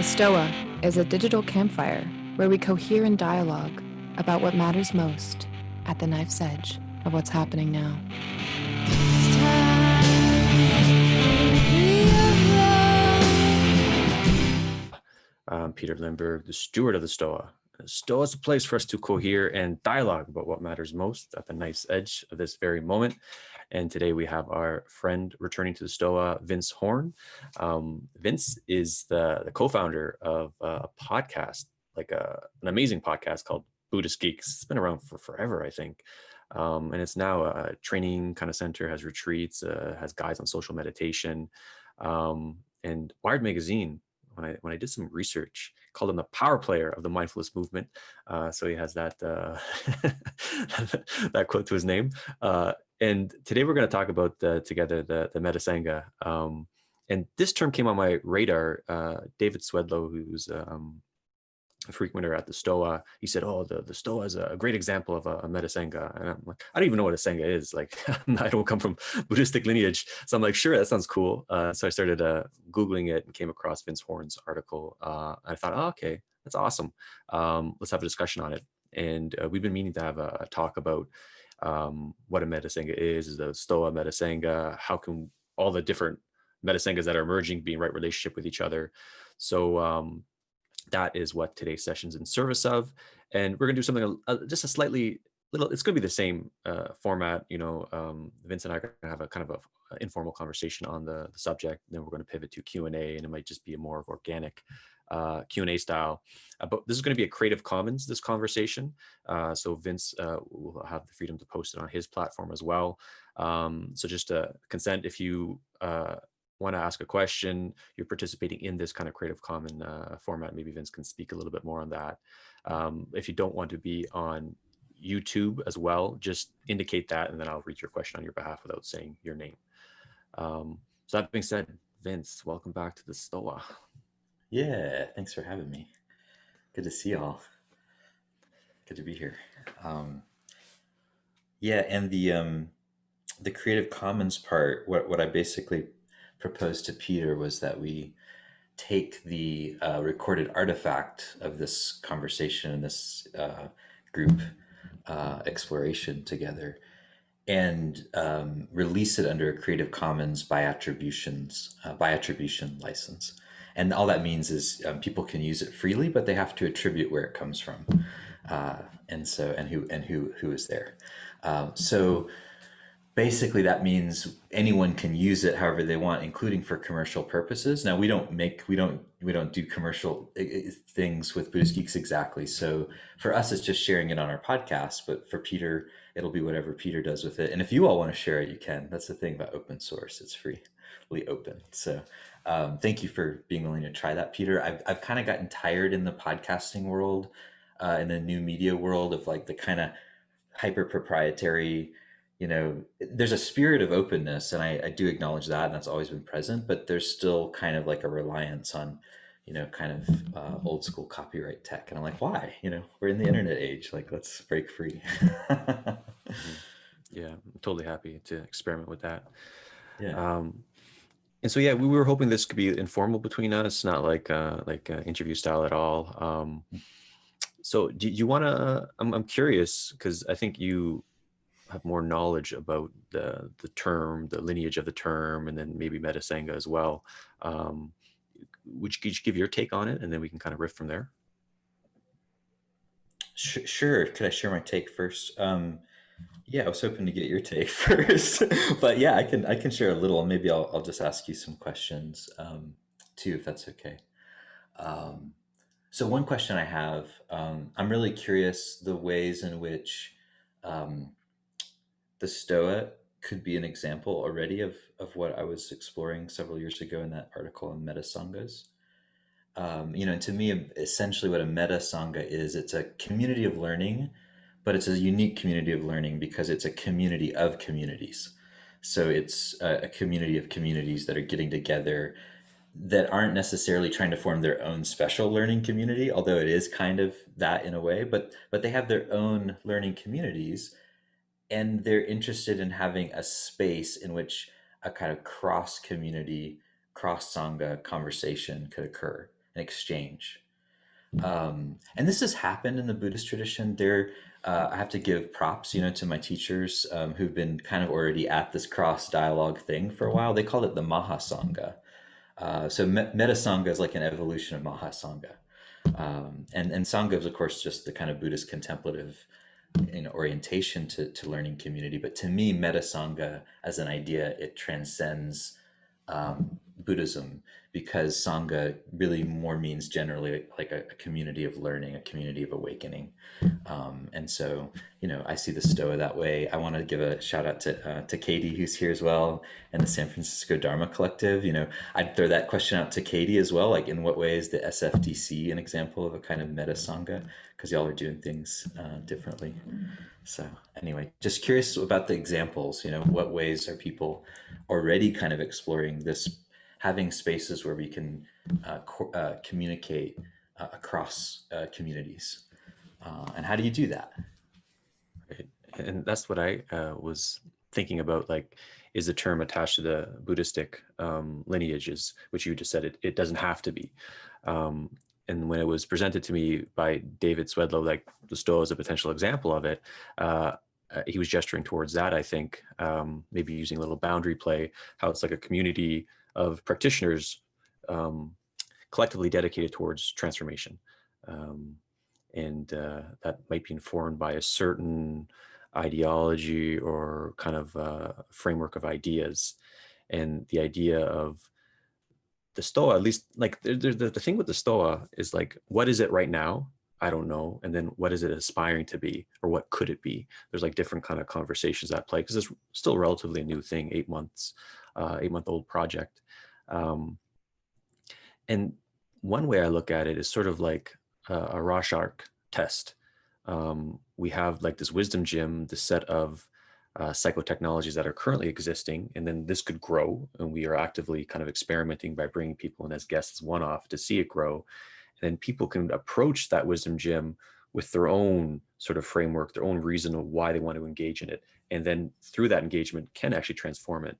Stoa is a digital campfire where we cohere in dialogue about what matters most at the knife's edge of what's happening now. I'm Peter Limberg, the steward of the Stoa. Stoa is a place for us to cohere and dialogue about what matters most at the knife's edge of this very moment. And today we have our friend returning to the Stoa, Vince Horn. Vince is the co-founder of a podcast, an amazing podcast called Buddhist Geeks. It's been around for forever, I think. And it's now a training kind of center, has retreats, has guides on social meditation. And Wired Magazine, when I did some research, called him the power player of the mindfulness movement. So he has that that quote to his name. And today we're going to talk about together the Meta-Sangha. And this term came on my radar. David Swedlow, who's a frequenter at the Stoa, he said, "Oh, the Stoa is a great example of a Meta-Sangha." And I'm like, I don't even know what a Sangha is. Like, I don't come from Buddhistic lineage. So I'm like, sure, that sounds cool. So I started Googling it and came across Vince Horn's article. I thought, oh, okay, that's awesome. Let's have a discussion on it. And we've been meaning to have a talk about what a Meta-Sangha is the Stoa Meta-Sangha, how can all the different Meta-Sanghas that are emerging be in right relationship with each other. So that is what today's session's in service of. And we're going to do something just a slightly little, it's going to be the same format. Vince and I are going to have a kind of a informal conversation on the subject. Then we're going to pivot to Q&A, and it might just be a more organic Q&A style. But this is going to be a Creative Commons, this conversation. So Vince will have the freedom to post it on his platform as well. So just consent if you want to ask a question, you're participating in this kind of Creative Common format. Maybe Vince can speak a little bit more on that. If you don't want to be on YouTube as well, just indicate that, and then I'll read your question on your behalf without saying your name. So that being said, Vince, welcome back to the Stoa. Yeah, thanks for having me. Good to see y'all. Good to be here. Yeah, and the Creative Commons part, what I basically proposed to Peter was that we take the recorded artifact of this conversation and this group exploration together and release it under a Creative Commons by attribution license. And all that means is people can use it freely, but they have to attribute where it comes from, and who is there. So basically, that means anyone can use it however they want, including for commercial purposes. Now, we don't do commercial things with Buddhist Geeks exactly. So for us, it's just sharing it on our podcast. But for Peter, it'll be whatever Peter does with it. And if you all want to share it, you can. That's the thing about open source; it's freely open. So thank you for being willing to try that, Peter. I've kind of gotten tired in the podcasting world, in the new media world, of like the kind of hyper proprietary. There's a spirit of openness, and I do acknowledge that, and that's always been present, but there's still kind of like a reliance on, kind of old school copyright tech. And I'm like, why? We're in the internet age, like, let's break free. Yeah, I'm totally happy to experiment with that. Yeah. And so, yeah, we were hoping this could be informal between us, not like interview style at all. So do you want to, I'm curious, because I think you have more knowledge about the term, the lineage of the term, and then maybe Meta-Sangha as well. Could you give your take on it, and then we can kind of riff from there? Sure. Could I share my take first? Yeah, I was hoping to get your take first, but yeah, I can share a little. Maybe I'll just ask you some questions too, if that's okay. So one question I have, I'm really curious the ways in which um, the Stoa could be an example already of what I was exploring several years ago in that article on Meta-Sanghas. And to me, essentially what a Meta-Sangha is, it's a community of learning, but it's a unique community of learning because it's a community of communities. So it's a community of communities that are getting together that aren't necessarily trying to form their own special learning community, although it is kind of that in a way, but they have their own learning communities, and they're interested in having a space in which a kind of cross community, cross sangha conversation could occur. an exchange. And this has happened in the Buddhist tradition. I have to give props, to my teachers who've been kind of already at this cross dialogue thing for a while. They call it the Meta-Sangha. So Meta-Sangha is like an evolution of Meta-Sangha. And Sangha is, of course, just the kind of Buddhist contemplative orientation to learning community. But to me, Meta-Sangha as an idea, it transcends Buddhism, because Sangha really more means generally like a community of learning, a community of awakening. And so, I see the Stoa that way. I want to give a shout out to Katie, who's here as well, and the San Francisco Dharma Collective. I'd throw that question out to Katie as well. Like, in what way is the SFDC an example of a kind of Meta-Sangha? Because y'all are doing things differently. So anyway, just curious about the examples, what ways are people already kind of exploring this, having spaces where we can communicate across communities. And how do you do that? Right. And that's what I was thinking about, like, is the term attached to the Buddhistic lineages, which you just said it doesn't have to be. And when it was presented to me by David Swedlow, like the Stoa is a potential example of it, he was gesturing towards that, I think, maybe using a little boundary play, how it's like a community of practitioners collectively dedicated towards transformation. And that might be informed by a certain ideology or kind of framework of ideas. And the idea of the Stoa, at least, like the thing with the Stoa is like, what is it right now? I don't know. And then what is it aspiring to be, or what could it be? There's like different kind of conversations at play, because it's still relatively a new thing, 8 months, 8-month-old project. And one way I look at it is sort of like a Rorschach test. We have like this wisdom gym, this set of psychotechnologies that are currently existing, and then this could grow, and we are actively kind of experimenting by bringing people in as guests as one-off to see it grow. And then people can approach that wisdom gym with their own sort of framework, their own reason of why they want to engage in it, and then through that engagement can actually transform it.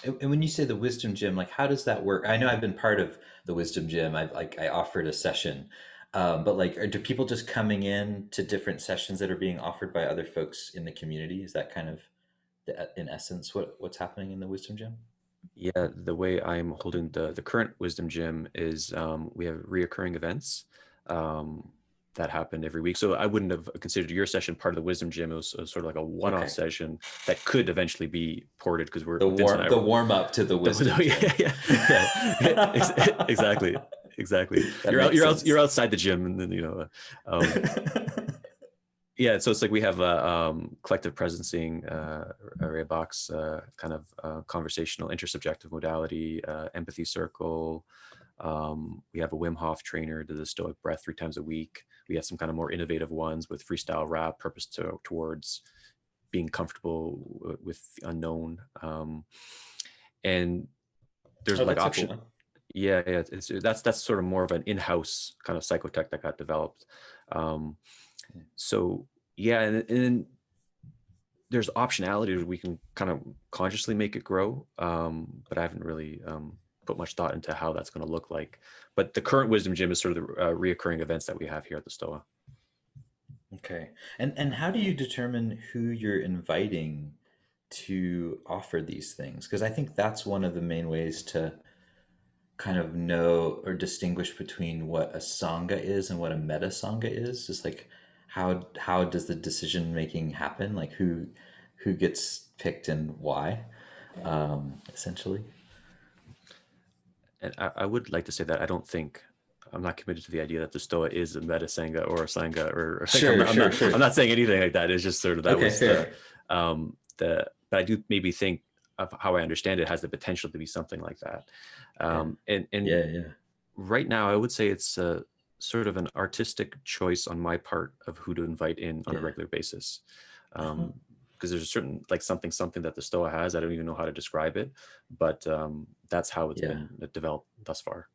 And when you say the wisdom gym, like, how does that work? I know I've been part of the wisdom gym. I offered a session, but like, do people just coming in to different sessions that are being offered by other folks in the community? Is that kind of in essence what's happening in the wisdom gym? Yeah, the way I'm holding the current wisdom gym is we have reoccurring events that happen every week. So I wouldn't have considered your session part of the wisdom gym. It was sort of like a one-off session that could eventually be ported, because we're the warm up to the wisdom gym. Yeah. Exactly. You're outside the gym, and then yeah. So it's like we have a collective presencing, array box, kind of conversational intersubjective modality, empathy circle. We have a Wim Hof trainer to the Stoic breath 3 times a week. We have some kind of more innovative ones with freestyle rap, purpose towards being comfortable with the unknown. And there's like option. Cool. Yeah. That's sort of more of an in-house kind of psychotech that got developed. So yeah, and there's optionality where we can kind of consciously make it grow, but I haven't really put much thought into how that's going to look like. But the current wisdom gym is sort of the reoccurring events that we have here at the Stoa. Okay. And how do you determine who you're inviting to offer these things? Because I think that's one of the main ways to kind of know or distinguish between what a Sangha is and what a Meta-Sangha is. Just like, how does the decision making happen? Like, who gets picked and why, essentially? And I would like to say that I'm not committed to the idea that the Stoa is a Meta-Sangha or a Sangha, or sure. I'm not saying anything like that. It's just sort of that was fair. But I do maybe think of how I understand it has the potential to be something like that. And right now I would say it's sort of an artistic choice on my part of who to invite in on a regular basis. Because there's a certain, like, something that the Stoa has. I don't even know how to describe it, but that's how it's been developed thus far.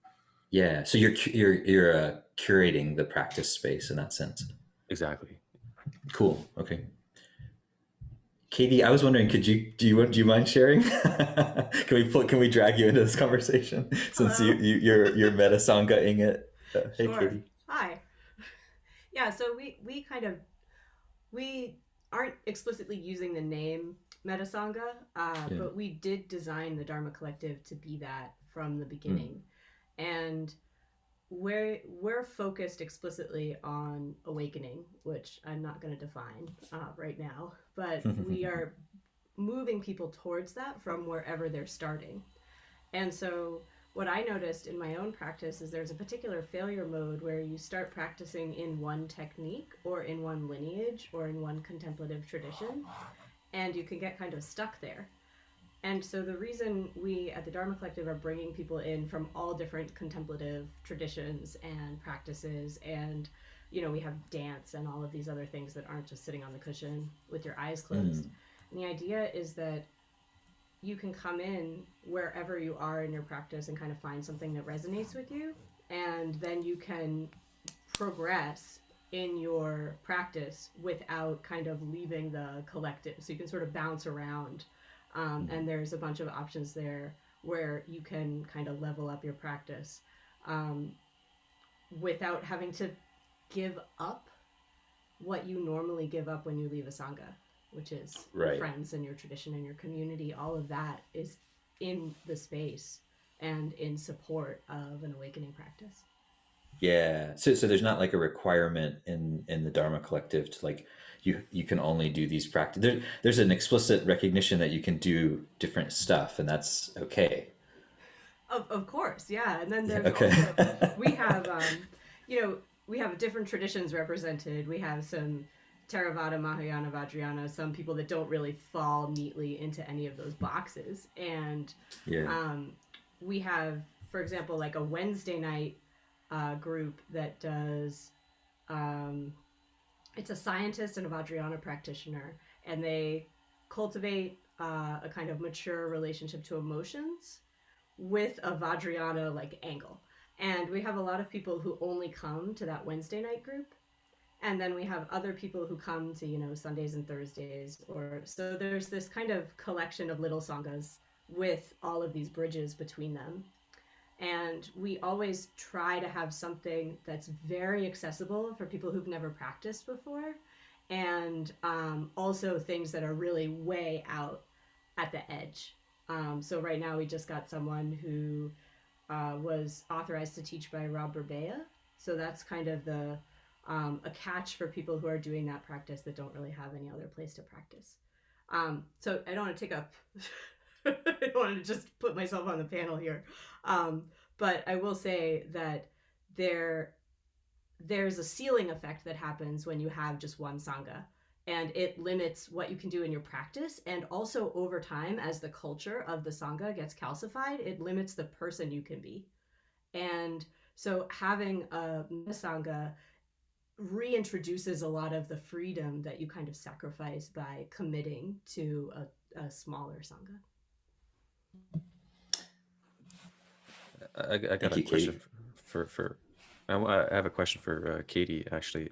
Yeah. So you're curating the practice space in that sense. Exactly. Cool. Okay. Katie, I was wondering, do you mind sharing? Can we drag you into this conversation since Hello. you're meta-sangha-ing it? Hey, Sure. Katie. Hi. Yeah, so we aren't explicitly using the name Meta-Sangha, Yeah. but we did design the Dharma Collective to be that from the Mm. beginning. And we're focused explicitly on awakening, which I'm not going to define right now, but we are moving people towards that from wherever they're starting. And so what I noticed in my own practice is there's a particular failure mode where you start practicing in one technique or in one lineage or in one contemplative tradition, and you can get kind of stuck there. And so the reason we at the Dharma Collective are bringing people in from all different contemplative traditions and practices, and we have dance and all of these other things that aren't just sitting on the cushion with your eyes closed. Mm. And the idea is that you can come in wherever you are in your practice and kind of find something that resonates with you, and then you can progress in your practice without kind of leaving the collective. So you can sort of bounce around, and there's a bunch of options there where you can kind of level up your practice um, without having to give up what you normally give up when you leave a sangha, which is your Right. friends and your tradition and your community. All of that is in the space and in support of an awakening practice. Yeah. So there's not like a requirement in the Dharma Collective to like you can only do these practice. There's an explicit recognition that you can do different stuff, and that's okay. Of course, yeah. And then Yeah, there's okay. also we have we have different traditions represented. We have some Theravada, Mahayana, Vajrayana, some people that don't really fall neatly into any of those boxes. And Yeah. we have, for example, like a Wednesday night group that does it's a scientist and a Vajrayana practitioner, and they cultivate a kind of mature relationship to emotions with a Vajrayana like angle. And we have a lot of people who only come to that Wednesday night group. And then we have other people who come to, Sundays and Thursdays. Or so there's this kind of collection of little sanghas with all of these bridges between them. And we always try to have something that's very accessible for people who've never practiced before, and also things that are really way out at the edge. So right now we just got someone who was authorized to teach by Rob Berbea. So that's kind of a catch for people who are doing that practice that don't really have any other place to practice. So I don't want to take up I don't want to just put myself on the panel here. But I will say that there's a ceiling effect that happens when you have just one sangha, and it limits what you can do in your practice. And also over time, as the culture of the sangha gets calcified, it limits the person you can be. And so having a sangha reintroduces a lot of the freedom that you kind of sacrifice by committing to a smaller sangha. I got Thank a you, question Katie. for I have a question for Katie actually.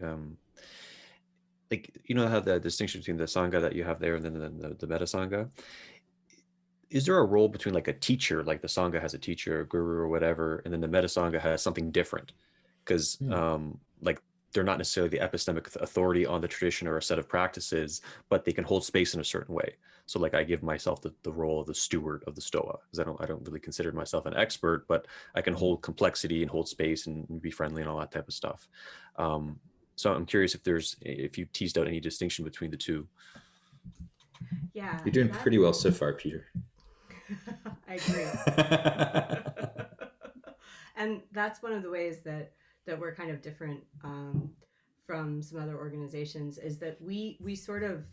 Like how the distinction between the sangha that you have there and then the meta-sangha, is there a role between like a teacher, like the sangha has a teacher, a guru or whatever, and then the meta-sangha has something different? Because like they're not necessarily the epistemic authority on the tradition or a set of practices, but they can hold space in a certain way. So like I give myself the role of the steward of the Stoa, because I don't really consider myself an expert, but I can hold complexity and hold space and be friendly and all that type of stuff. So I'm curious if you teased out any distinction between the two. Yeah, You're doing pretty well so far, Peter. I agree. And that's one of the ways that we're kind of different from some other organizations, is that we sort of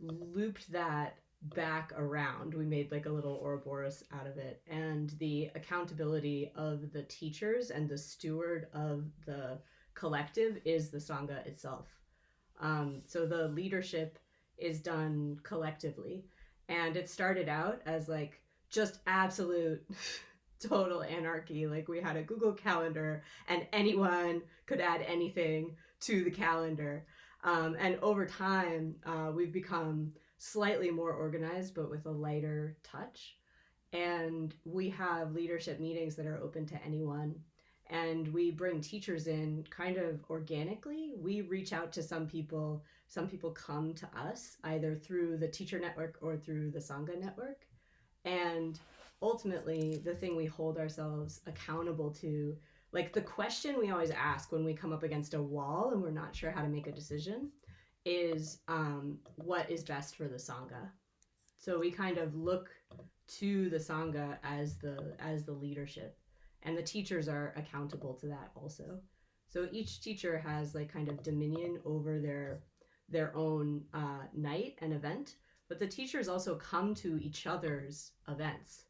looped that back around. We made like a little Ouroboros out of it, and the accountability of the teachers and the steward of the collective is the sangha itself. So the leadership is done collectively, and it started out as like just absolute total anarchy. Like we had a Google Calendar, and anyone could add anything to the calendar. And over time, we've become slightly more organized, but with a lighter touch. And we have leadership meetings that are open to anyone. And we bring teachers in kind of organically. We reach out to some people. Some people come to us either through the teacher network or through the Sangha network. And ultimately, the thing we hold ourselves accountable to, like the question we always ask when we come up against a wall and we're not sure how to make a decision, is what is best for the Sangha? So we kind of look to the Sangha as the leadership, and the teachers are accountable to that also. So each teacher has like kind of dominion over their own night and event, but the teachers also come to each other's events.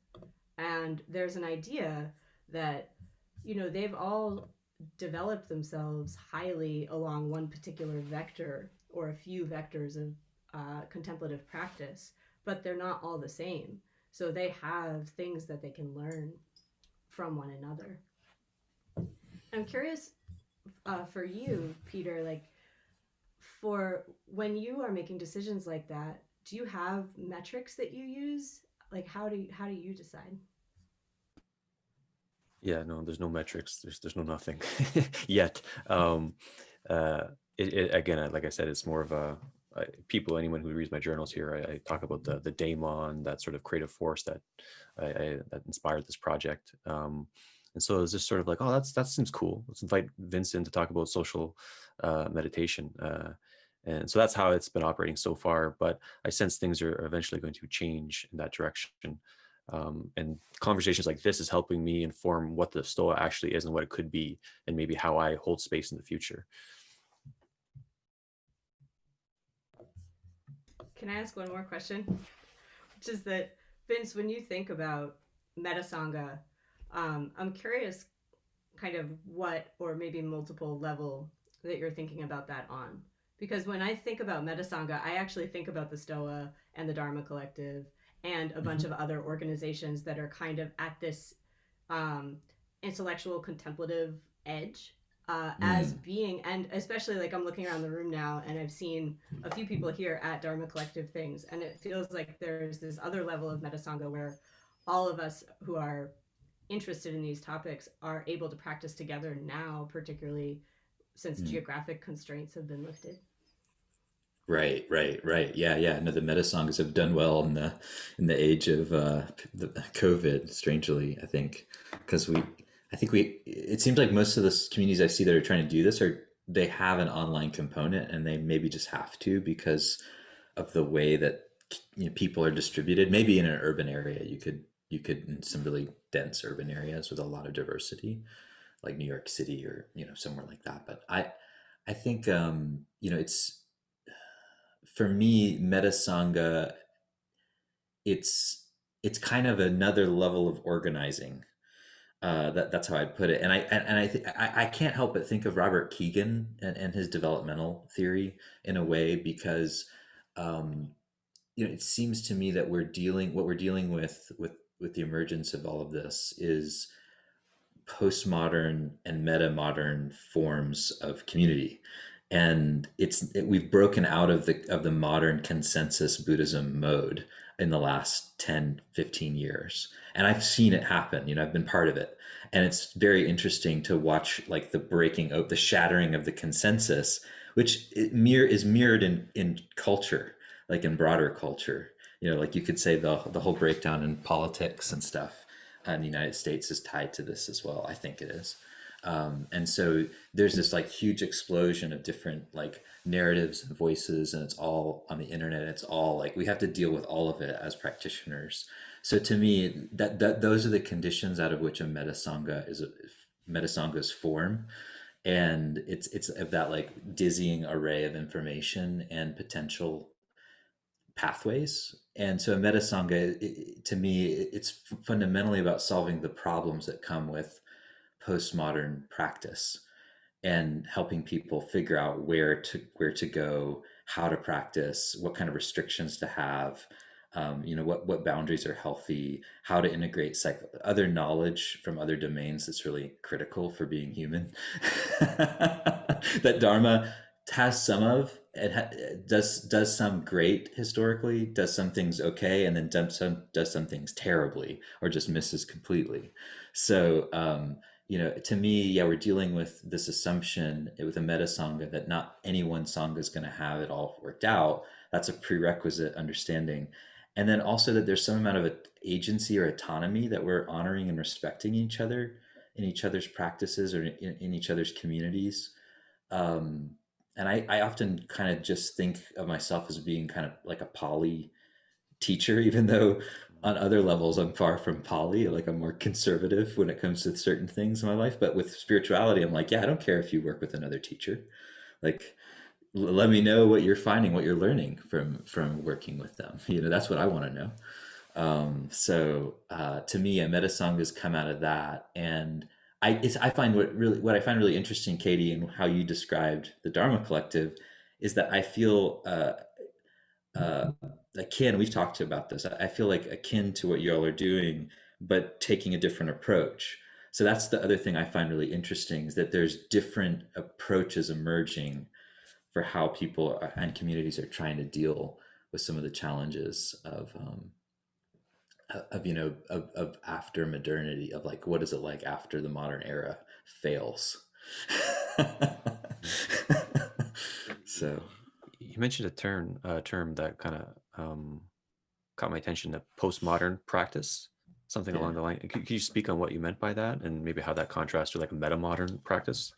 And there's an idea that, you know, they've all developed themselves highly along one particular vector or a few vectors of contemplative practice, but they're not all the same. So they have things that they can learn from one another. I'm curious for you, Peter, like for when you are making decisions like that, do you have metrics that you use? Like how do you decide? Yeah, no, there's no metrics. There's no nothing yet. Uh, again, like I said, it's more of people. Anyone who reads my journals here, I talk about the daemon, that sort of creative force that that inspired this project. And so it's just sort of like, oh, that seems cool. Let's invite Vincent to talk about social meditation. And so that's how it's been operating so far. But I sense things are eventually going to change in that direction. And conversations like this is helping me inform what the Stoa actually is and what it could be, and maybe how I hold space in the future. Can I ask one more question? Which is that, Vince, when you think about Meta-Sangha, I'm curious kind of what, or maybe multiple level that you're thinking about that on. Because when I think about Meta-Sangha, I actually think about the Stoa and the Dharma Collective and a bunch of other organizations that are kind of at this intellectual contemplative edge as being, and especially like I'm looking around the room now and I've seen a few people here at Dharma Collective things, and it feels like there's this other level of Meta-Sangha where all of us who are interested in these topics are able to practice together now, particularly since geographic constraints have been lifted. Right. Yeah. No, the Meta-Sanghas have done well in the age of the COVID. Strangely, I think, because it seems like most of the communities I see that are trying to do this they have an online component, and they maybe just have to because of the way that people are distributed. Maybe in an urban area, you could in some really dense urban areas with a lot of diversity, like New York City or somewhere like that. But I think it's, for me, Meta-Sangha, it's kind of another level of organizing. That's how I'd put it. And I can't help but think of Robert Keegan and his developmental theory in a way, because it seems to me that what we're dealing with the emergence of all of this is postmodern and meta-modern forms of community. And we've broken out of the modern consensus Buddhism mode in the last 10-15 years, and I've seen it happen. I've been part of it, and it's very interesting to watch, like, the shattering of the consensus, which is mirrored in culture, like in broader culture. Like you could say the whole breakdown in politics and stuff in the United States is tied to this as well. I think it is. And so there's this like huge explosion of different like narratives and voices, and it's all on the internet. It's all like, we have to deal with all of it as practitioners. So to me, that those are the conditions out of which a Meta-Sangha's form. And it's of that like dizzying array of information and potential pathways. And so a Meta-Sangha, to me, it's fundamentally about solving the problems that come with postmodern practice and helping people figure out where to go, how to practice, what kind of restrictions to have, what boundaries are healthy, how to integrate other knowledge from other domains that's really critical for being human. That Dharma has some of it, does some great historically, does some things okay, and then does some things terribly or just misses completely. So to me, yeah, we're dealing with this assumption with a meta-sangha that not any one sangha is going to have it all worked out. That's a prerequisite understanding. And then also that there's some amount of agency or autonomy, that we're honoring and respecting each other in each other's practices or in each other's communities. And I often kind of just think of myself as being kind of like a poly teacher, even though on other levels I'm far from poly. Like, I'm more conservative when it comes to certain things in my life. But with spirituality, I'm like, yeah, I don't care if you work with another teacher. Like, let me know what you're finding, what you're learning from working with them. That's what I want to know. To me, a metasangha has come out of that. And I find what I find really interesting, Katie, and how you described the Dharma Collective, is that I feel akin. We've talked about this. I feel like akin to what you all are doing, but taking a different approach. So that's the other thing I find really interesting, is that there's different approaches emerging for how people and communities are trying to deal with some of the challenges of after modernity, of like, what is it like after the modern era fails. So you mentioned a term that kind of caught my attention, the postmodern practice, something along the line. Could you speak on what you meant by that, and maybe how that contrasts to like a meta-modern practice?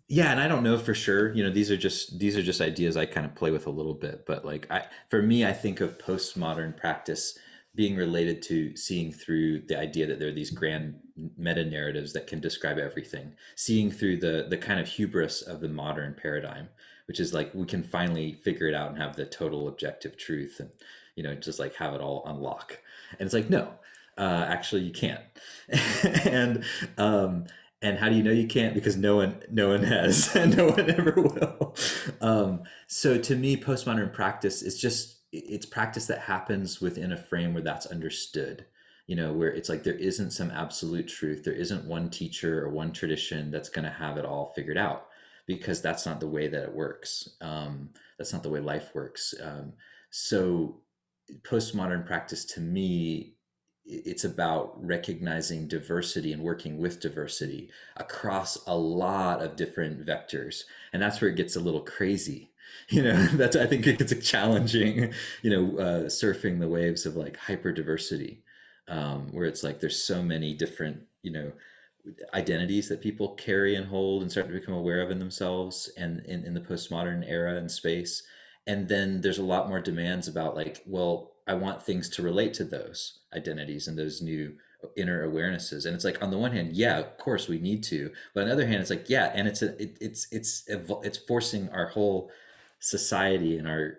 Yeah, and I don't know for sure. These are just ideas I kind of play with a little bit. But like, for me, I think of postmodern practice being related to seeing through the idea that there are these grand meta narratives that can describe everything, seeing through the kind of hubris of the modern paradigm, which is like, we can finally figure it out and have the total objective truth, and just like have it all unlock. And it's like, no, actually you can't. and and how do you know you can't? Because no one has, and no one ever will. So to me, postmodern practice is it's practice that happens within a frame where that's understood, where it's like, there isn't some absolute truth. There isn't one teacher or one tradition that's going to have it all figured out, because that's not the way that it works. That's not the way life works. So postmodern practice, to me, it's about recognizing diversity and working with diversity across a lot of different vectors. And that's where it gets a little crazy. That's, I think it gets challenging, surfing the waves of like hyper diversity, where it's like, there's so many different, identities that people carry and hold and start to become aware of in themselves and in the postmodern era and space. And then there's a lot more demands about like, well, I want things to relate to those identities and those new inner awarenesses. And it's like, on the one hand, yeah, of course we need to, but on the other hand, it's like, yeah, and it's forcing our whole society and our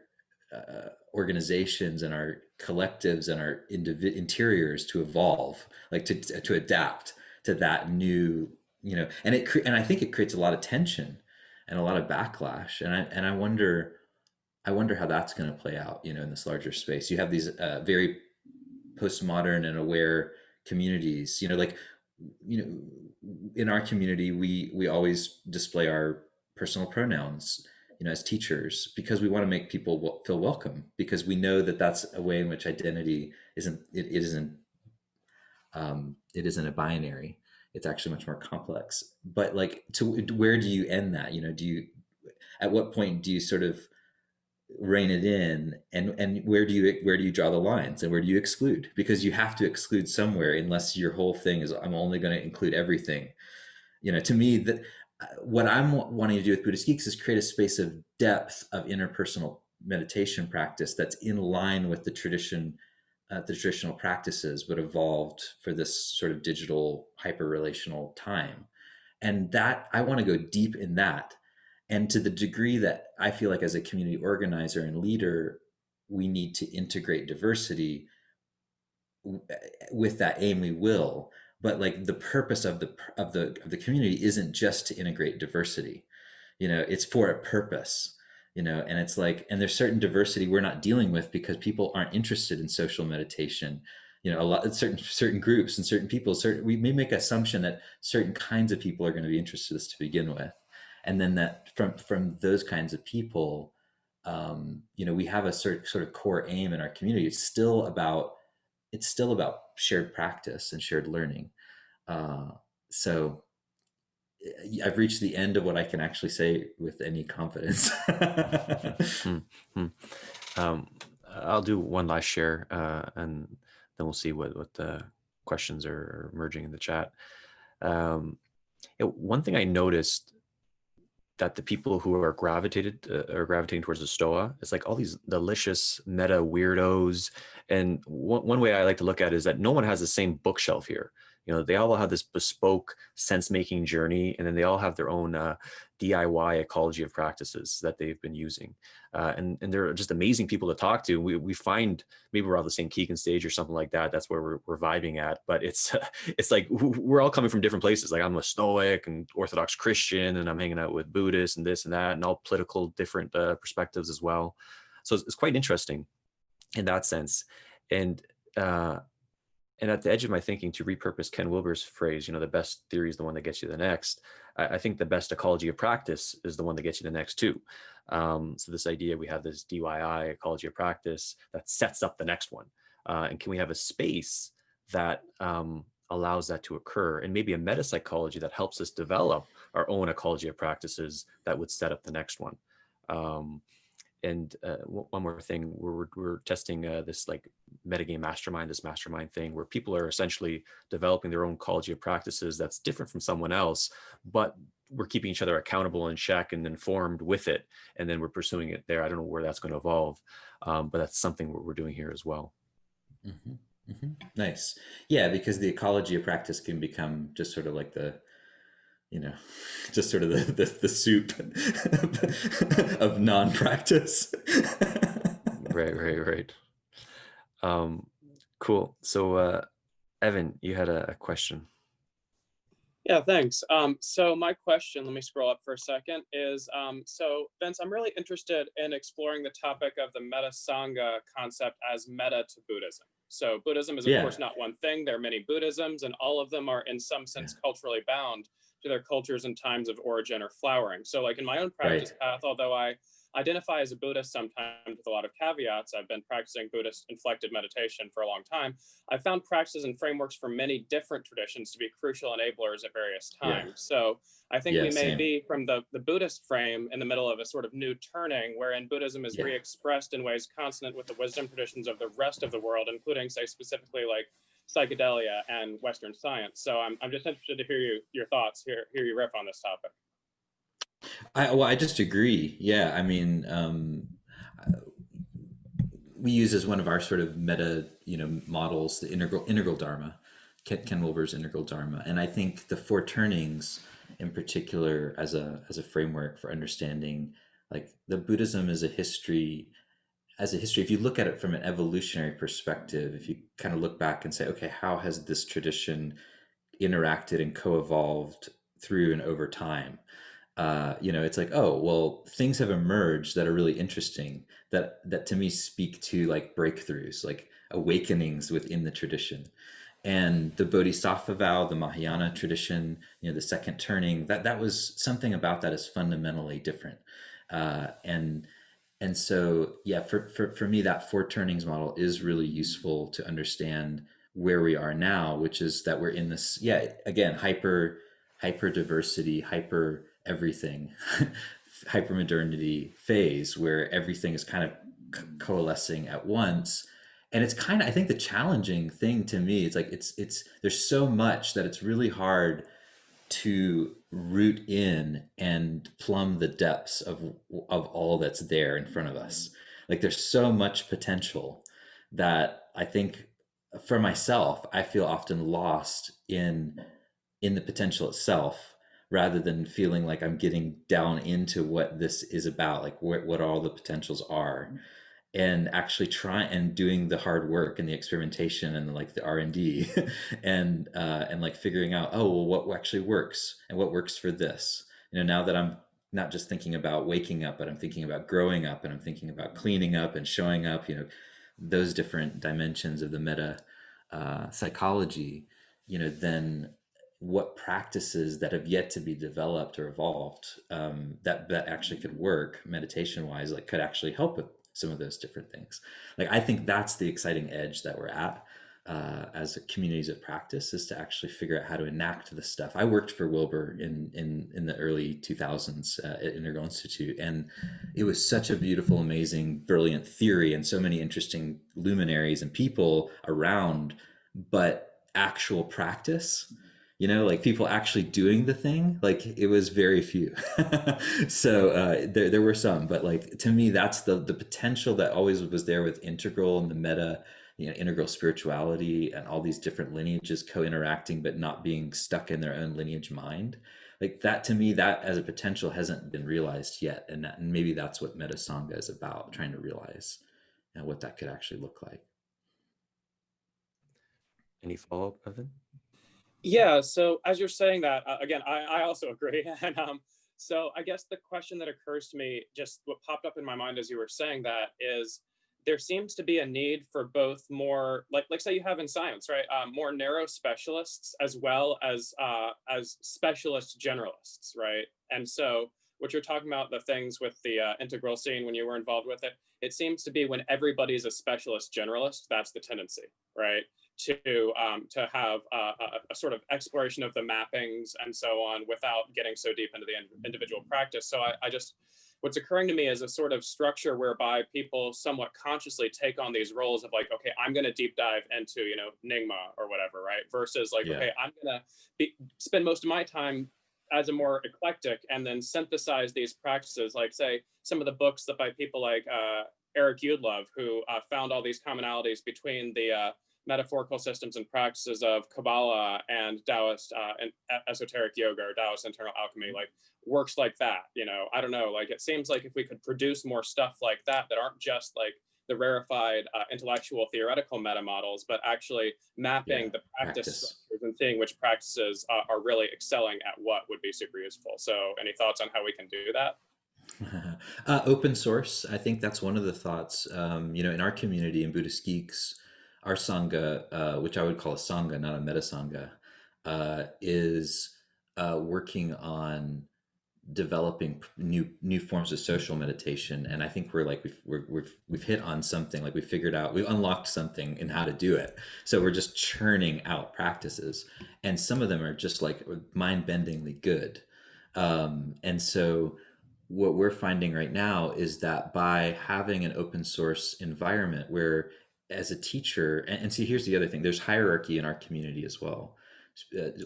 organizations and our collectives and our interiors to evolve, like to adapt to that new, and I think it creates a lot of tension and a lot of backlash. And I wonder how that's going to play out, in this larger space. You have these very postmodern and aware communities, in our community, we always display our personal pronouns, as teachers, because we want to make people feel welcome, because we know that that's a way in which identity isn't a binary. It's actually much more complex. But like, where do you end that? At what point do you sort of rein it in, and where do you draw the lines, and where do you exclude? Because you have to exclude somewhere, unless your whole thing is, I'm only going to include everything. To me, that what I'm wanting to do with Buddhist Geeks is create a space of depth of interpersonal meditation practice that's in line with the traditional practices, but evolved for this sort of digital hyper relational time. And that, I want to go deep in that. And to the degree that I feel like, as a community organizer and leader, we need to integrate diversity, with that aim we will. But like, the purpose of the community isn't just to integrate diversity. It's for a purpose. And it's like, and there's certain diversity we're not dealing with because people aren't interested in social meditation. A lot of certain groups and certain people, we may make assumption that certain kinds of people are going to be interested in this to begin with. And then that from those kinds of people, we have a sort of core aim in our community. It's still about shared practice and shared learning. So I've reached the end of what I can actually say with any confidence. I'll do one last share, and then we'll see what the questions are emerging in the chat. One thing I noticed, that the people who are gravitating towards the Stoa, it's like all these delicious meta weirdos. And one way I like to look at it is that no one has the same bookshelf here. They all have this bespoke sense-making journey, and then they all have their own DIY ecology of practices that they've been using. And they're just amazing people to talk to. We find maybe we're on the same Keegan stage or something like that. That's where we're vibing at. But it's like we're all coming from different places. Like I'm a Stoic and Orthodox Christian, and I'm hanging out with Buddhists and this and that, and all political different perspectives as well. So it's quite interesting in that sense. And at the edge of my thinking, to repurpose Ken Wilber's phrase, the best theory is the one that gets you the next. I think the best ecology of practice is the one that gets you the next too. So this idea, we have this DIY ecology of practice that sets up the next one. And can we have a space that allows that to occur, and maybe a meta-psychology that helps us develop our own ecology of practices that would set up the next one. And one more thing, we're testing this like metagame mastermind, this mastermind thing, where people are essentially developing their own ecology of practices that's different from someone else, but we're keeping each other accountable and check and informed with it. And then we're pursuing it there. I don't know where that's going to evolve, but that's something we're doing here as well. Mm-hmm. Mm-hmm. Nice. Yeah, because the ecology of practice can become just sort of like just sort of the soup of non-practice. Right. Cool. So, Evan, you had a question. Yeah, thanks. So my question, let me scroll up for a second, is, so Vince, I'm really interested in exploring the topic of the Meta-Sangha concept as meta to Buddhism. So Buddhism is, of course, not one thing. There are many Buddhisms, and all of them are in some sense culturally bound to their cultures and times of origin or flowering. So like in my own practice path, although I identify as a Buddhist sometimes with a lot of caveats, I've been practicing Buddhist inflected meditation for a long time. I've found practices and frameworks from many different traditions to be crucial enablers at various times. So I think we may be from the Buddhist frame in the middle of a sort of new turning, wherein Buddhism is re-expressed in ways consonant with the wisdom traditions of the rest of the world, including, say, specifically like psychedelia and Western science. So I'm just interested to hear your thoughts, hear you riff on this topic. I just agree. Yeah, I mean, we use as one of our sort of meta, models the integral dharma, Ken Wilber's integral dharma, and I think the four turnings, in particular, as a framework for understanding, like the Buddhism is a history. If you look at it from an evolutionary perspective, if you kind of look back and say, okay, how has this tradition interacted and co-evolved through and over time? It's like, oh, well, things have emerged that are really interesting that to me speak to like breakthroughs, like awakenings within the tradition. And the Bodhisattva vow, the Mahayana tradition, the second turning, that was something about that is fundamentally different. And so, yeah, for me, that four turnings model is really useful to understand where we are now, which is that we're in this, again, hyper diversity, hyper everything, hyper modernity phase where everything is kind of coalescing at once. And it's kind of, I think the challenging thing to me, it's like, there's so much that it's really hard to root in and plumb the depths of all that's there in front of us. Like there's so much potential that I think for myself, I feel often lost in the potential itself, rather than feeling like I'm getting down into what this is about, like what all the potentials are, and actually trying and doing the hard work and the experimentation and like the R&D and like figuring out, oh, well, what actually works and what works for this. Now that I'm not just thinking about waking up, but I'm thinking about growing up, and I'm thinking about cleaning up and showing up, those different dimensions of the meta psychology, then what practices that have yet to be developed or evolved, that actually could work meditation wise, like could actually help with some of those different things. Like, I think that's the exciting edge that we're at as communities of practice, is to actually figure out how to enact this stuff. I worked for Wilbur in the early 2000s at Integral Institute, and it was such a beautiful, amazing, brilliant theory, and so many interesting luminaries and people around, but actual practice, like people actually doing the thing, like it was very few. So there were some, but like, to me, that's the potential that always was there with integral and the meta, integral spirituality and all these different lineages co-interacting, but not being stuck in their own lineage mind. Like that, to me, that as a potential hasn't been realized yet. And maybe that's what Meta-Sangha is about, trying to realize what that could actually look like. Any follow-up, Evan? Yeah, so as you're saying that, again, I also agree. And so I guess the question that occurs to me, just what popped up in my mind as you were saying that, is there seems to be a need for both more, like say you have in science, right? More narrow specialists as well as specialist generalists, right? And so what you're talking about, the things with the integral scene when you were involved with it, it seems to be when everybody's a specialist generalist, that's the tendency, right? To have a sort of exploration of the mappings and so on without getting so deep into the individual practice. So I just, what's occurring to me is a sort of structure whereby people somewhat consciously take on these roles of like, okay, I'm going to deep dive into, Nyingma or whatever, right? Versus like, okay, I'm going to spend most of my time as a more eclectic and then synthesize these practices, like say some of the books that by people like Eric Yudlov, who found all these commonalities between the metaphorical systems and practices of Kabbalah and Taoist and esoteric yoga or Taoist internal alchemy, like works like that. I don't know, like it seems like if we could produce more stuff like that aren't just like the rarefied intellectual theoretical meta models, but actually mapping the practice structures and seeing which practices are really excelling at what would be super useful. So any thoughts on how we can do that? Open source. I think that's one of the thoughts. In our community in Buddhist Geeks, our Sangha, which I would call a Sangha, not a Meta-Sangha, is working on developing new forms of social meditation. And I think we've hit on something, like we've unlocked something in how to do it. So we're just churning out practices, and some of them are just like mind-bendingly good. And so what we're finding right now is that by having an open source environment where, as a teacher, and see, here's the other thing, there's hierarchy in our community as well.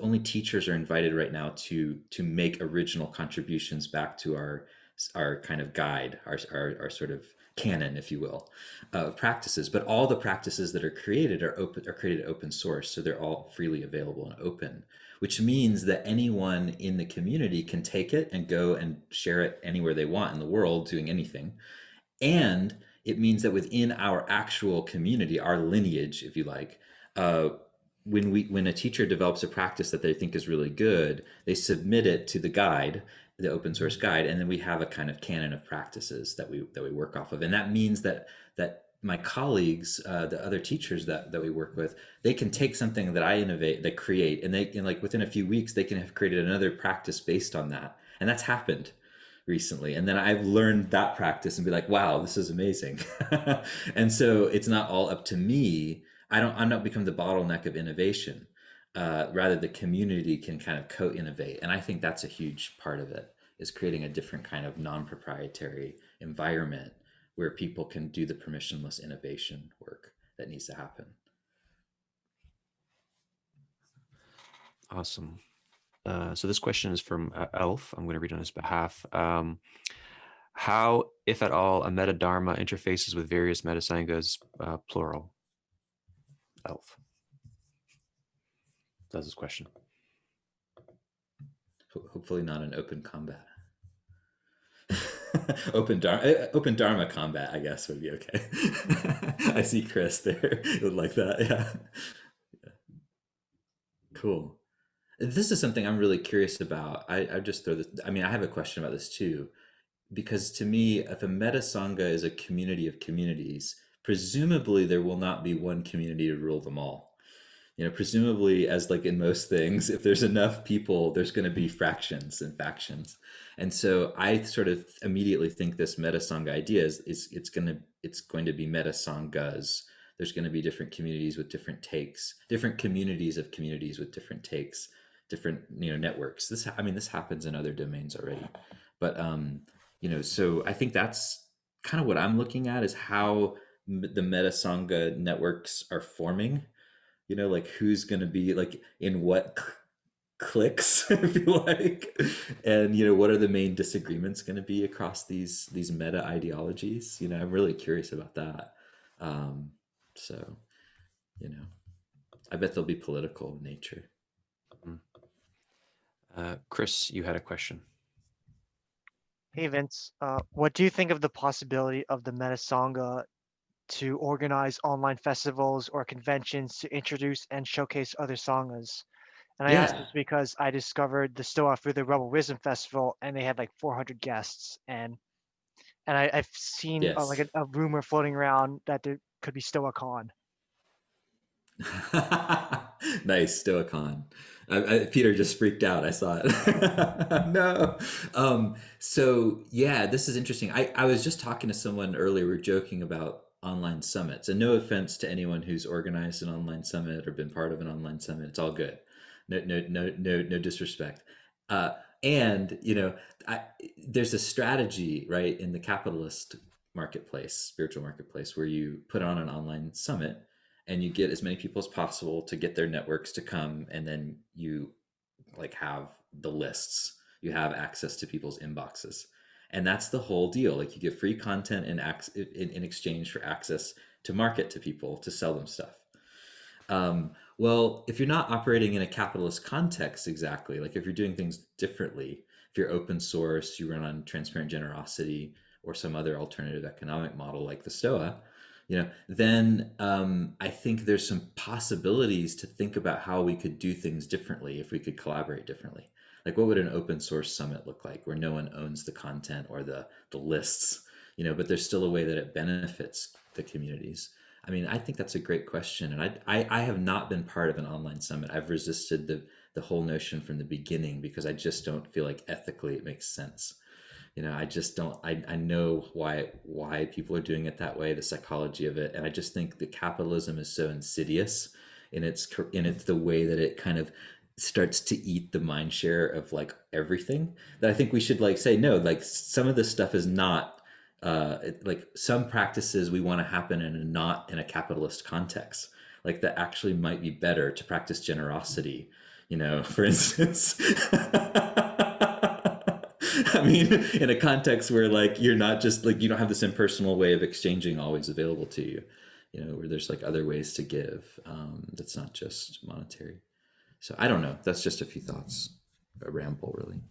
Only teachers are invited right now to make original contributions back to our kind of guide, our sort of canon, if you will, of practices. But all the practices that are created are created open source, so they're all freely available and open, which means that anyone in the community can take it and go and share it anywhere they want in the world, doing anything. And it means that within our actual community, our lineage, if you like, when a teacher develops a practice that they think is really good, they submit it to the guide, the open source guide, and then we have a kind of canon of practices that we work off of. And that means that my colleagues, the other teachers that we work with, they can take something that I create, and like within a few weeks, they can have created another practice based on that. And that's happened recently. And then I've learned that practice and be like, wow, this is amazing. And so it's not all up to me. I'm not become the bottleneck of innovation. Rather, the community can kind of co-innovate. And I think that's a huge part of it, is creating a different kind of non-proprietary environment where people can do the permissionless innovation work that needs to happen. Awesome. So this question is from Elf. I'm going to read on his behalf. How, if at all, a meta-dharma interfaces with various meta-sanghas, plural? Elf. That's his question. Hopefully not an open combat. Open Dharma combat, I guess, would be okay. I see Chris there. He would like that. Yeah. Cool. This is something I'm really curious about. I just throw this. I mean, I have a question about this too, because to me, if a Meta-Sangha is a community of communities, presumably there will not be one community to rule them all. Presumably, as like in most things, if there's enough people, there's going to be fractions and factions. And so I sort of immediately think this meta-sangha idea is it's going to be meta-sanghas. There's going to be different communities with different takes, different communities of communities with different takes, different networks. This happens in other domains already, but so I think that's kind of what I'm looking at, is how the meta-sangha networks are forming. Like who's going to be like in what cliques, if you like, and what are the main disagreements going to be across these meta ideologies. I'm really curious about that. So I bet they'll be political in nature. Chris, you had a question. Hey Vince, what do you think of the possibility of the Meta-Sangha to organize online festivals or conventions to introduce and showcase other sanghas? And I ask Yeah. this because I discovered the Stoa through the Rebel Wisdom Festival, and they had like 400 guests, and I've seen Yes. like a rumor floating around that there could be StoaCon. Nice, StoaCon. Peter just freaked out. I saw it. No. So yeah, this is interesting. I was just talking to someone earlier. We were joking about online summits, and no offense to anyone who's organized an online summit or been part of an online summit. It's all good. No disrespect. And there's a strategy, right, in the capitalist marketplace, spiritual marketplace, where you put on an online summit and you get as many people as possible to get their networks to come, and then you like have the lists, you have access to people's inboxes, and that's the whole deal. Like you get free content in exchange for access to market to people, to sell them stuff. Well, if you're not operating in a capitalist context exactly, like if you're doing things differently, if you're open source, you run on transparent generosity or some other alternative economic model like the Stoa, then I think there's some possibilities to think about how we could do things differently if we could collaborate differently. Like what would an open source summit look like, where no one owns the content or the lists, but there's still a way that it benefits the communities. I think that's a great question. And I have not been part of an online summit. I've resisted the whole notion from the beginning because I just don't feel like ethically it makes sense. I just don't, I know why people are doing it that way, the psychology of it. And I just think the capitalism is so insidious in its the way that it kind of starts to eat the mind share of like everything, that I think we should like say, no, like some of this stuff is not, like some practices we want to happen not in a capitalist context, like that actually might be better to practice generosity, for instance. In a context where like you're not just like, you don't have this impersonal way of exchanging always available to you, where there's like other ways to give, that's not just monetary. So I don't know, that's just a few thoughts, a ramble really.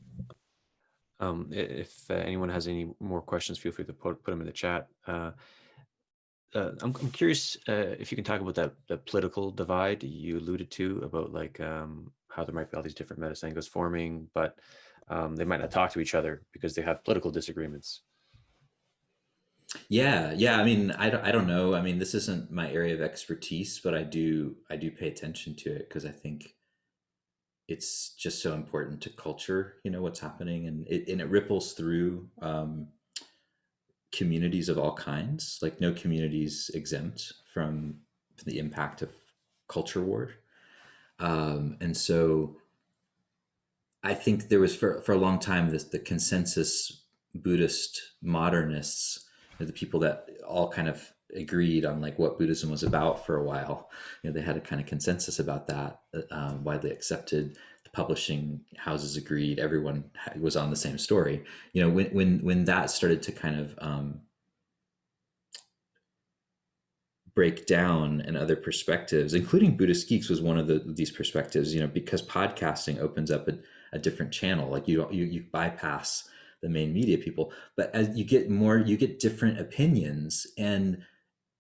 If anyone has any more questions, feel free to put them in the chat. I'm curious if you can talk about the political divide you alluded to, about like how there might be all these different meta-sanghas forming, but they might not talk to each other because they have political disagreements. Yeah. I don't know. This isn't my area of expertise, but I do pay attention to it because I think it's just so important to culture, what's happening, and it ripples through communities of all kinds. Like no community is exempt from the impact of culture war. And so I think there was for a long time the consensus Buddhist modernists, the people that all kind of agreed on like what Buddhism was about for a while. They had a kind of consensus about that, widely accepted. The publishing houses agreed. Everyone was on the same story. When that started to kind of break down, and other perspectives, including Buddhist geeks was one of these perspectives, because podcasting opens up a different channel. Like you bypass the main media people, but as you get more, you get different opinions, and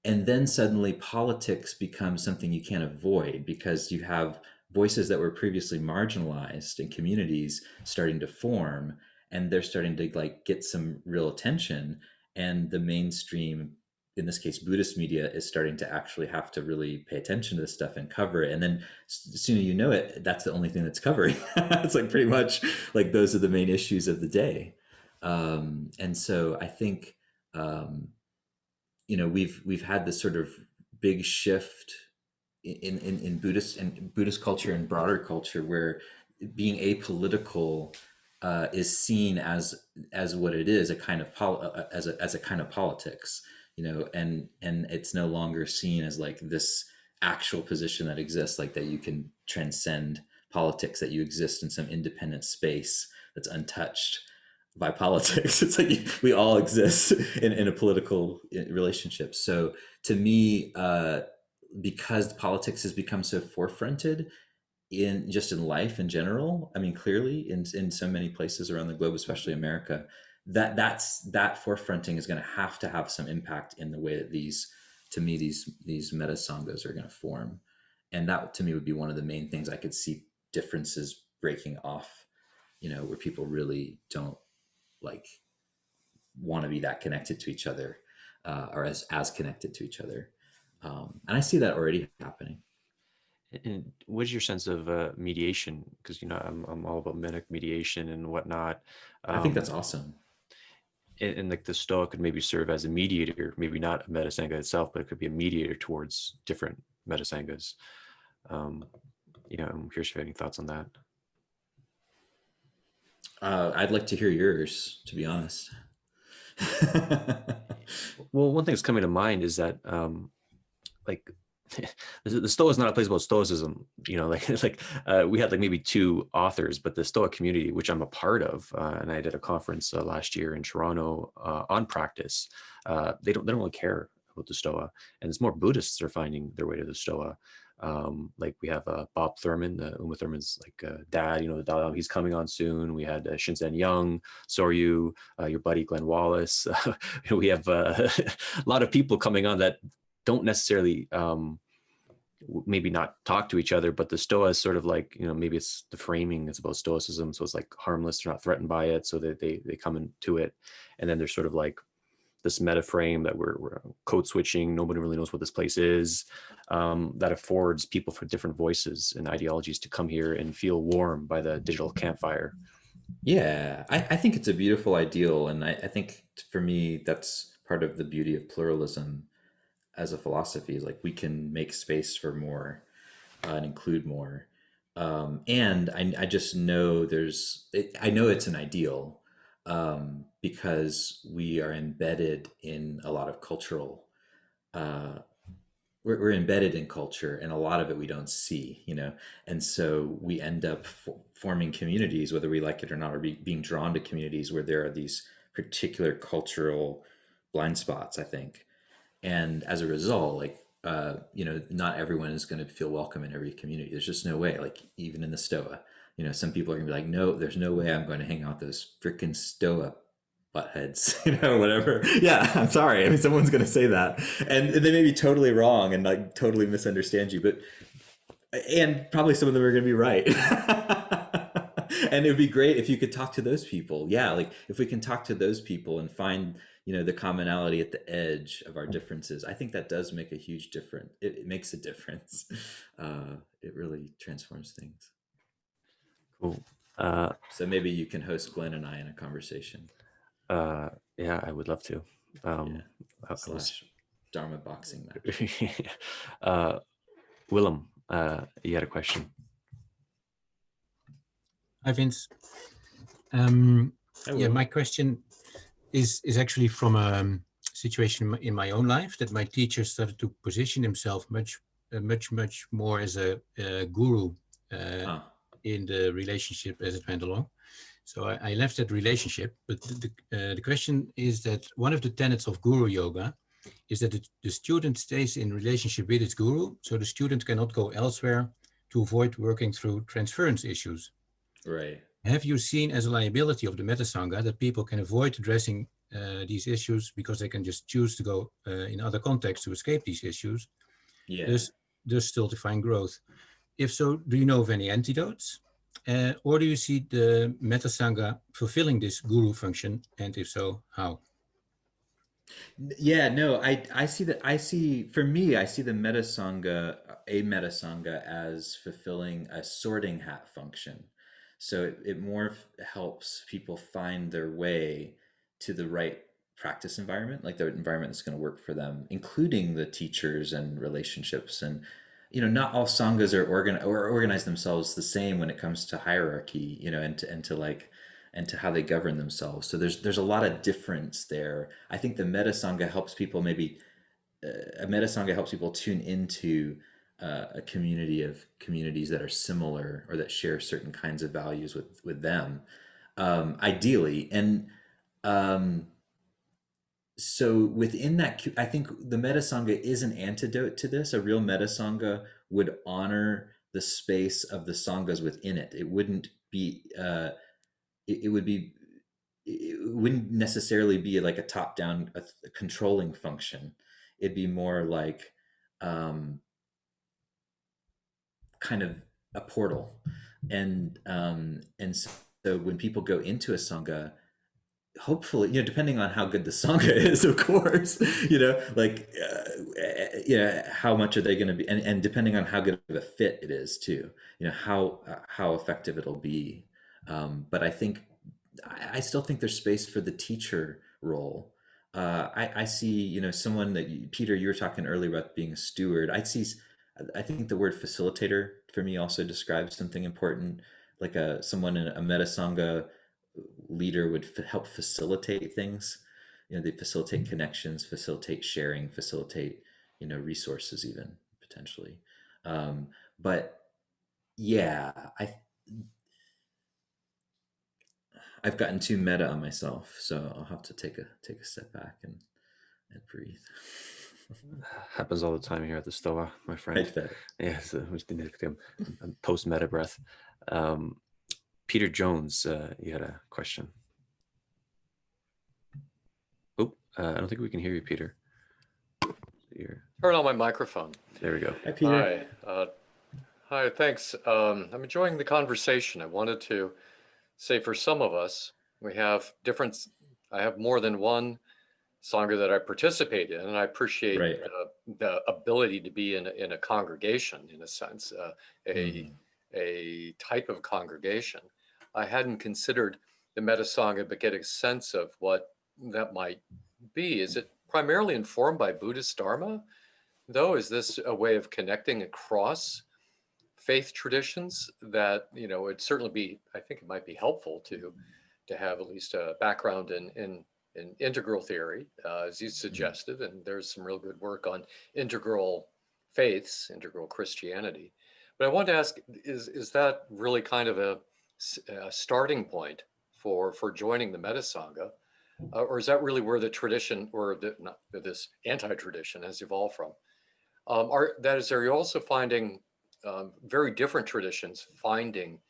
then suddenly politics becomes something you can't avoid, because you have voices that were previously marginalized in communities starting to form, and they're starting to like get some real attention, and the mainstream in this case, Buddhist media is starting to actually have to really pay attention to this stuff and cover it. And then as soon as you know it, that's the only thing that's covering. It's like pretty much like those are the main issues of the day. And so I think, we've had this sort of big shift in Buddhist culture and broader culture where being apolitical is seen as what it is, a kind of as a kind of politics, and it's no longer seen as like this actual position that exists, like that you can transcend politics, that you exist in some independent space that's untouched by politics. It's like we all exist in a political relationship. So to me, because politics has become so forefronted in life in general, I mean, clearly in so many places around the globe, especially America, that forefronting is going to have some impact in the way that these meta-sanghas are going to form. And that to me would be one of the main things I could see differences breaking off, where people really don't like want to be that connected to each other, or as connected to each other. And I see that already happening. And what is your sense of mediation? Because I'm all about mediation and whatnot. I think that's awesome. And like the Stoa could maybe serve as a mediator, maybe not a metasangha itself, but it could be a mediator towards different metasanghas. I'm curious if you have any thoughts on that. I'd like to hear yours, to be honest. Well, one thing that's coming to mind is that like the Stoa is not a place about stoicism, we had like maybe two authors, but the Stoa community, which I'm a part of, and I did a conference last year in Toronto on practice. They don't really care about the Stoa, and it's more Buddhists are finding their way to the Stoa. Like we have Bob Thurman, Uma Thurman's dad, the Dalai Lama, he's coming on soon. We had Shinzen Young, Soryu, your buddy Glenn Wallace. We have a lot of people coming on that don't necessarily maybe not talk to each other, but the Stoa is sort of like, maybe it's the framing, it's about stoicism, so it's like harmless, they're not threatened by it, so that they come into it. And then there's sort of like this meta frame that we're code switching, nobody really knows what this place is, that affords people for different voices and ideologies to come here and feel warm by the digital campfire. Yeah, I think it's a beautiful ideal. And I think for me, that's part of the beauty of pluralism as a philosophy, is like we can make space for more and include more. And I just know I know it's an ideal because we are embedded in a lot of cultural, we're embedded in culture, and a lot of it we don't see, and so we end up forming communities, whether we like it or not, or being drawn to communities where there are these particular cultural blind spots, I think. And as a result, not everyone is going to feel welcome in every community. There's just no way. Like even in the Stoa, some people are gonna be like, no, there's no way I'm going to hang out with those freaking Stoa buttheads, whatever. Yeah, I'm sorry. I mean, someone's going to say that, and they may be totally wrong and like totally misunderstand you, and probably some of them are going to be right. And it would be great if you could talk to those people. Yeah, like if we can talk to those people and find the commonality at the edge of our differences, I think that does make a huge difference. It makes a difference. It really transforms things. Cool. So maybe you can host Glenn and I in a conversation. Yeah, I would love to. Slash Dharma boxing match. Willem, you had a question. Hi, Vince. Yeah, my question is actually from a situation in my own life, that my teacher started to position himself much more as a guru in the relationship as it went along. So I left that relationship, but the question is that one of the tenets of guru yoga is that the student stays in relationship with its guru, so the student cannot go elsewhere to avoid working through transference issues. Right. Have you seen as a liability of the Meta-Sangha that people can avoid addressing these issues because they can just choose to go in other contexts to escape these issues? Yeah. Thus still to find growth. If so, do you know of any antidotes? Or do you see the Meta-Sangha fulfilling this guru function? And if so, how? Yeah, no, I see that. For me, I see the meta-sangha as fulfilling a sorting hat function. So it more helps people find their way to the right practice environment, like the environment that's going to work for them, including the teachers and relationships. And not all sanghas are organize themselves the same when it comes to hierarchy, and to how they govern themselves. So there's a lot of difference there. I think the Meta-Sangha helps people a Meta-Sangha helps people tune into a community of communities that are similar or that share certain kinds of values with them, ideally. And so within that, I think the Meta-Sangha is an antidote to this. A real Meta-Sangha would honor the space of the sanghas within it. It wouldn't be it would be it wouldn't necessarily be like a top-down a controlling function. It'd be more like kind of a portal, and so when people go into a sangha, hopefully, depending on how good the sangha is, of course, how much are they going to be, and depending on how good of a fit it is too, how effective it'll be. But I still think there's space for the teacher role. I see, someone that Peter, you were talking earlier about being a steward. I think the word facilitator for me also describes something important, like someone in a Meta-Sangha leader would help facilitate things. They facilitate connections, facilitate sharing, facilitate, resources even potentially. But yeah, I've gotten too meta on myself, so I'll have to take a step back and breathe. Happens all the time here at the Stoa, my friend. I bet. Yeah, so we just need to take a post-meta breath. Peter Jones, you had a question. Oh, I don't think we can hear you, Peter. Turn on my microphone. There we go. Hi, Peter. Hi, thanks. I'm enjoying the conversation. I wanted to say for some of us, I have more than one Sangha that I participate in, and I appreciate Right. the ability to be in a congregation, in a sense, a type of congregation. I hadn't considered the Meta-Sangha, but get a sense of what that might be. Is it primarily informed by Buddhist Dharma, though? Is this a way of connecting across faith traditions that, it'd certainly be, I think it might be helpful to have at least a background in integral theory, as you suggested, and there's some real good work on integral faiths, integral Christianity. But I wanted to ask, is that really kind of a starting point for joining the Meta-Sangha? Or is that really where the tradition, or this anti-tradition has evolved from? Are you also finding very different traditions finding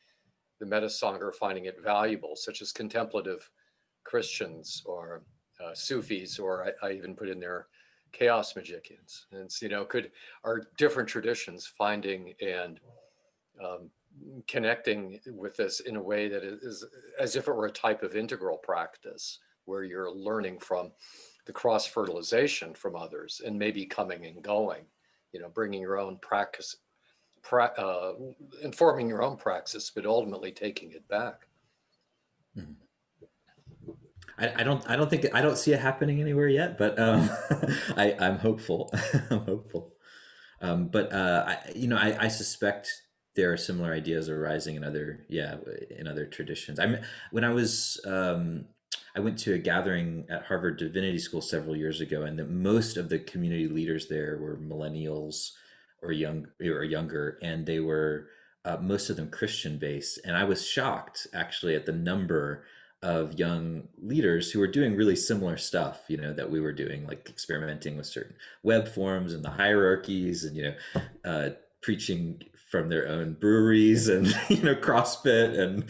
the Meta-Sangha, or finding it valuable, such as contemplative Christians or Sufis, or I even put in there chaos magicians? And are different traditions finding and connecting with this in a way that is as if it were a type of integral practice, where you're learning from the cross-fertilization from others and maybe coming and going, bringing your own practice, informing your own praxis, but ultimately taking it back? I don't see it happening anywhere yet, but I'm hopeful. I'm hopeful. But I suspect there are similar ideas arising in other traditions. I went to a gathering at Harvard Divinity School several years ago, and most of the community leaders there were millennials or younger, and they were most of them Christian based. And I was shocked actually at the number of young leaders who were doing really similar stuff, that we were doing, like experimenting with certain web forms and the hierarchies, and preaching from their own breweries, and CrossFit and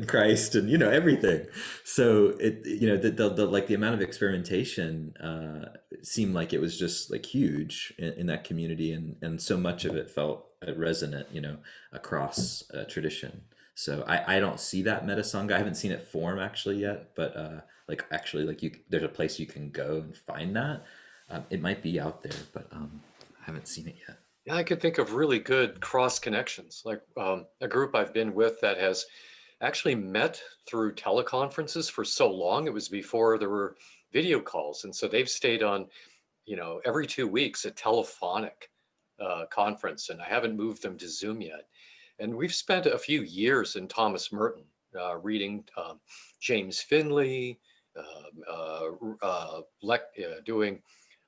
Christ, and everything. So it the amount of experimentation seemed like it was just like huge in that community, and so much of it felt resonant, across tradition. So I don't see that Meta-Sangha. I haven't seen it form actually yet, but there's a place you can go and find that. It might be out there, but I haven't seen it yet. Yeah, I could think of really good cross connections, like a group I've been with that has actually met through teleconferences for so long. It was before there were video calls. And so they've stayed on, every 2 weeks, a telephonic conference, and I haven't moved them to Zoom yet. And we've spent a few years in Thomas Merton, reading James Finley, doing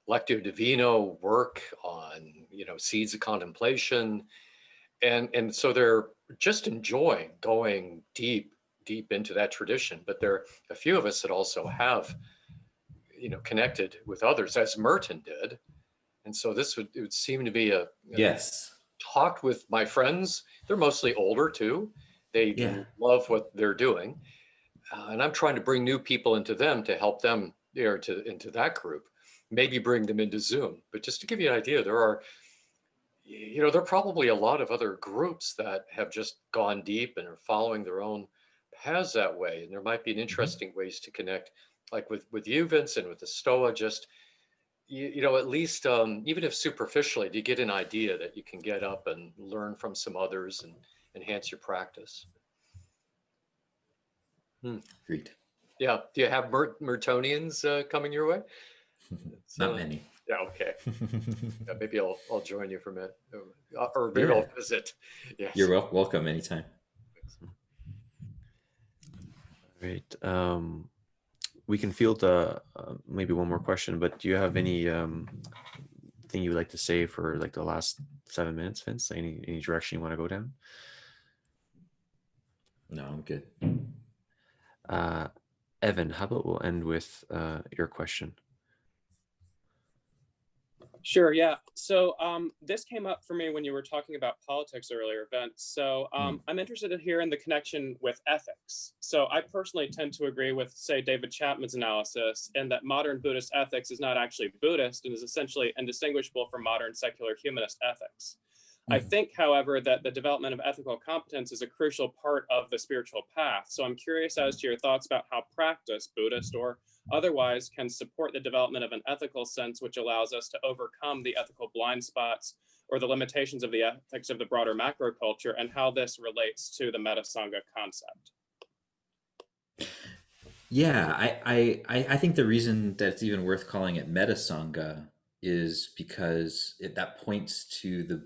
Lectio Divino work on, seeds of contemplation. And so they're just enjoying going deep into that tradition. But there are a few of us that also have, connected with others, as Merton did. And so it would seem to be yes. Talked with my friends. They're mostly older too. They love what they're doing. And I'm trying to bring new people into them to help them into that group, maybe bring them into Zoom. But just to give you an idea, there are probably a lot of other groups that have just gone deep and are following their own paths that way. And there might be an interesting ways to connect, like with you, Vincent, with the Stoa, just, at least, even if superficially, do you get an idea that you can get up and learn from some others and enhance your practice? Agreed. Yeah. Do you have Mertonians coming your way? Not many. Yeah. Okay. Yeah, maybe I'll join you for a minute, or maybe I'll visit. Yes. You're welcome anytime. Great. We can field maybe one more question, but do you have any thing you would like to say for like the last 7 minutes, Vince? Any direction you want to go down? No, I'm good. Evan, how about we'll end with your question? Sure, yeah. So this came up for me when you were talking about politics earlier, Vince. So I'm interested in hearing the connection with ethics. So I personally tend to agree with, say, David Chapman's analysis, in that modern Buddhist ethics is not actually Buddhist and is essentially indistinguishable from modern secular humanist ethics. I think, however, that the development of ethical competence is a crucial part of the spiritual path. So I'm curious as to your thoughts about how practice, Buddhist or otherwise, can support the development of an ethical sense which allows us to overcome the ethical blind spots or the limitations of the ethics of the broader macro culture, and how this relates to the Meta-Sangha concept. Yeah, I think the reason that it's even worth calling it Meta-Sangha is because that points to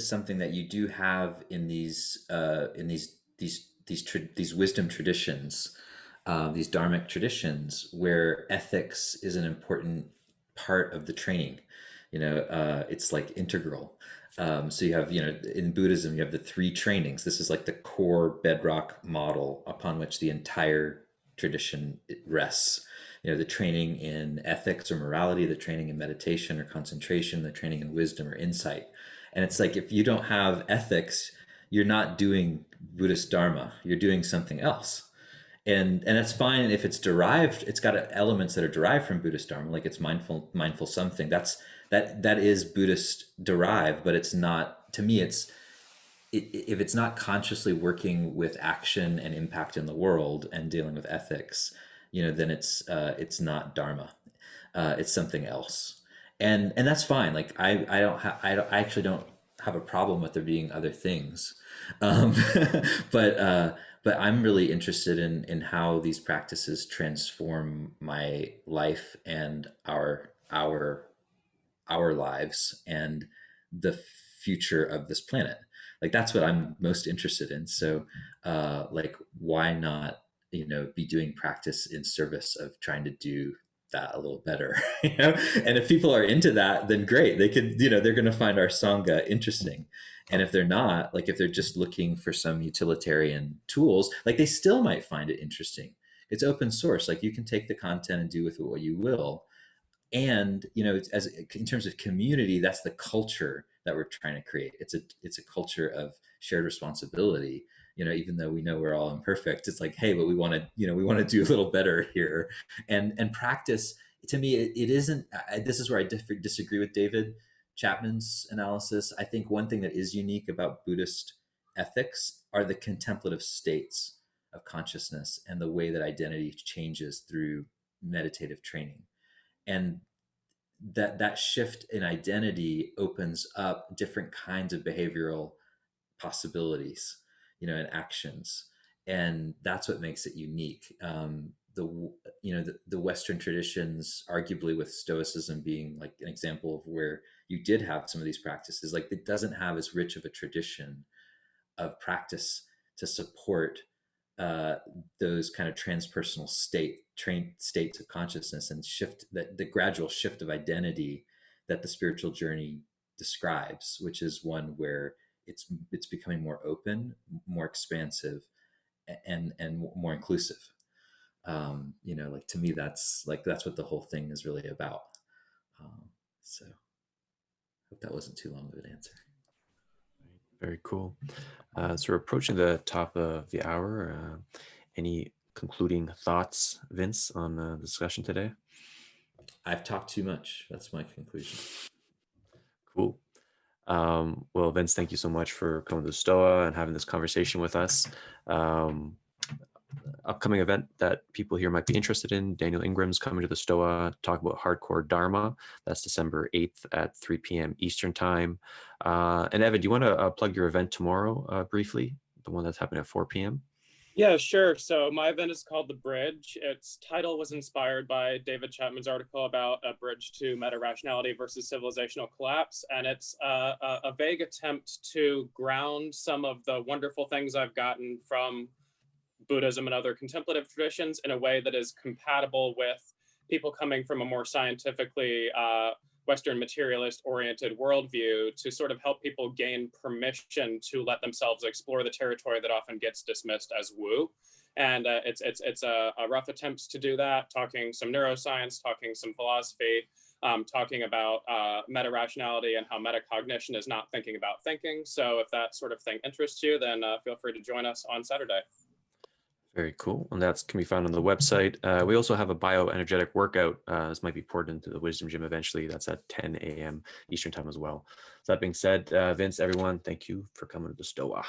something that you do have in these wisdom traditions, these dharmic traditions, where ethics is an important part of the training. It's like integral. So you have, in Buddhism, you have the 3 trainings. This is like the core bedrock model upon which the entire tradition rests. The training in ethics or morality, the training in meditation or concentration, the training in wisdom or insight. And it's like, if you don't have ethics, you're not doing Buddhist Dharma, you're doing something else. And that's fine if it's derived, it's got elements that are derived from Buddhist Dharma, like it's mindful something. That is Buddhist derived, but it's not, to me, if it's not consciously working with action and impact in the world and dealing with ethics, then it's not Dharma. It's something else. And that's fine. Like I actually don't have a problem with there being other things. But I'm really interested in how these practices transform my life and our lives and the future of this planet. Like that's what I'm most interested in. So why not, be doing practice in service of trying to do that a little better, and if people are into that, then great. They could, they're going to find our Sangha interesting. And if they're not, like if they're just looking for some utilitarian tools, like they still might find it interesting. It's open source. Like you can take the content and do with it what you will. And, in terms of community, that's the culture that we're trying to create. It's a culture of shared responsibility. Even though we know we're all imperfect, it's like, hey, but we want to do a little better here. And practice, to me, it isn't. This is where I disagree with David Chapman's analysis. I think one thing that is unique about Buddhist ethics are the contemplative states of consciousness and the way that identity changes through meditative training. And that shift in identity opens up different kinds of behavioral possibilities, and actions. And that's what makes it unique. The Western traditions, arguably with Stoicism being like an example of where you did have some of these practices, like it doesn't have as rich of a tradition of practice to support those kind of transpersonal states of consciousness and shift, that the gradual shift of identity that the spiritual journey describes, which is one where it's becoming more open, more expansive, and more inclusive. Like to me, that's what the whole thing is really about. So I hope that wasn't too long of an answer. Very cool. So we're approaching the top of the hour. Any concluding thoughts, Vince, on the discussion today? I've talked too much. That's my conclusion. Cool. Well, Vince, thank you so much for coming to Stoa and having this conversation with us. Upcoming event that people here might be interested in, Daniel Ingram's coming to the Stoa, talk about hardcore Dharma. That's December 8th at 3 p.m. Eastern time. And Evan, do you want to plug your event tomorrow briefly? The one that's happening at 4 p.m.? Yeah, sure. So my event is called The Bridge. Its title was inspired by David Chapman's article about a bridge to meta-rationality versus civilizational collapse. And it's a vague attempt to ground some of the wonderful things I've gotten from Buddhism and other contemplative traditions in a way that is compatible with people coming from a more scientifically Western materialist-oriented worldview, to sort of help people gain permission to let themselves explore the territory that often gets dismissed as woo. And it's a rough attempt to do that, talking some neuroscience, talking some philosophy, talking about meta-rationality and how metacognition is not thinking about thinking. So if that sort of thing interests you, then feel free to join us on Saturday. Very cool. And that can be found on the website. We also have a bioenergetic workout. This might be poured into the Wisdom Gym eventually. That's at 10 a.m. Eastern time as well. So that being said, Vince, everyone, thank you for coming to the Stoa.